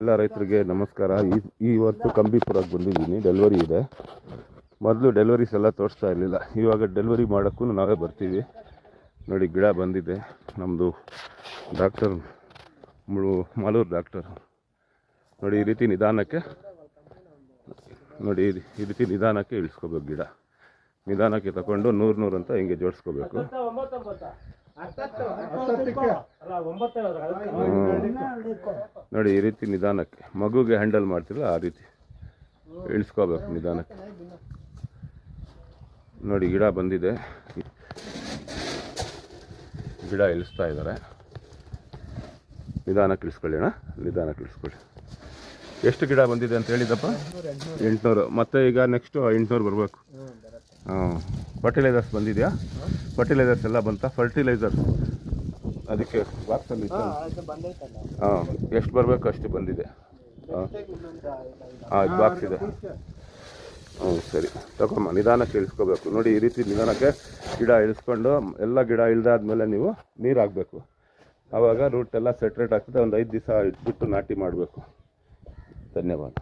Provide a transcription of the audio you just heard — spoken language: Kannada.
ಎಲ್ಲ ರೈತರಿಗೆ ನಮಸ್ಕಾರ. ಇವತ್ತು ಕಂಬಿಪುರಕ್ಕೆ ಬಂದಿದ್ದೀನಿ. ಡೆಲಿವರಿ ಇದೆ. ಮೊದಲು ಡೆಲಿವರೀಸ್ ಎಲ್ಲ ತೋರಿಸ್ತಾ ಇರಲಿಲ್ಲ. ಇವಾಗ ಡೆಲಿವರಿ ಮಾಡೋಕ್ಕೂ ನಾವೇ ಬರ್ತೀವಿ. ನೋಡಿ, ಗಿಡ ಬಂದಿದೆ. ನಮ್ಮದು ಡಾಕ್ಟರ್ ಮಾಲೂರು ಡಾಕ್ಟರ್. ನೋಡಿ, ಈ ರೀತಿ ನಿಧಾನಕ್ಕೆ ಇಳಿಸ್ಕೋಬೇಕು. ಗಿಡ ನಿಧಾನಕ್ಕೆ ತಗೊಂಡು 100 ಅಂತ ಹಿಂಗೆ ಜೋಡಿಸ್ಕೋಬೇಕು. ನೋಡಿ, ಈ ರೀತಿ ನಿಧಾನಕ್ಕೆ ಮಗುಗೆ ಹ್ಯಾಂಡಲ್ ಮಾಡ್ತಿರಲ್ಲ ಆ ರೀತಿ ಇಳಿಸ್ಕೋಬೇಕು ನಿಧಾನಕ್ಕೆ. ನೋಡಿ, ಗಿಡ ಬಂದಿದೆ. ಗಿಡ ಇಳಿಸ್ತಾ ಇದ್ದಾರೆ. ನಿಧಾನಕ್ಕೆ ಇಳಿಸ್ಕೊಳ್ಳಿ ಅಣ್ಣ, ನಿಧಾನಕ್ಕೆ ಇಳಿಸ್ಕೊಳ್ಳಿ. ಎಷ್ಟು ಗಿಡ ಬಂದಿದೆ ಅಂತ ಹೇಳಿದಪ್ಪ? 800. ಮತ್ತೆ ಈಗ ನೆಕ್ಸ್ಟು 800 ಬರಬೇಕು. ಫರ್ಟಿಲೈಸರ್ಸ್ ಬಂದಿದೆಯಾ? ಫರ್ಟಿಲೈಸರ್ಸ್ ಎಲ್ಲ ಬಂತಾ? ಫರ್ಟಿಲೈಸರ್ಸ್ ಅದಕ್ಕೆ ಬಾಕ್ಸಲ್ಲಿ ಎಷ್ಟು ಬರಬೇಕು ಅಷ್ಟು ಬಂದಿದೆ. ಇದು ಬಾಕ್ಸ್ ಇದೆ. ಸರಿ, ತಗೊಮ್ಮ. ನಿಧಾನಕ್ಕೆ ಇಳಿಸ್ಕೋಬೇಕು. ನೋಡಿ, ಈ ರೀತಿ ನಿಧಾನಕ್ಕೆ ಗಿಡ ಇಳಿಸ್ಕೊಂಡು ಎಲ್ಲ ಗಿಡ ಇಳಿದಾದ್ಮೇಲೆ ನೀವು ನೀರು ಹಾಕಬೇಕು. ಆವಾಗ ರೂಟ್ ಎಲ್ಲ ಸೆಟ್ರೇಟ್ ಆಗ್ತದೆ. ಒಂದು 5 ದಿವಸ ಇಟ್ಬಿಟ್ಟು ನಾಟಿ ಮಾಡಬೇಕು. ಧನ್ಯವಾದ.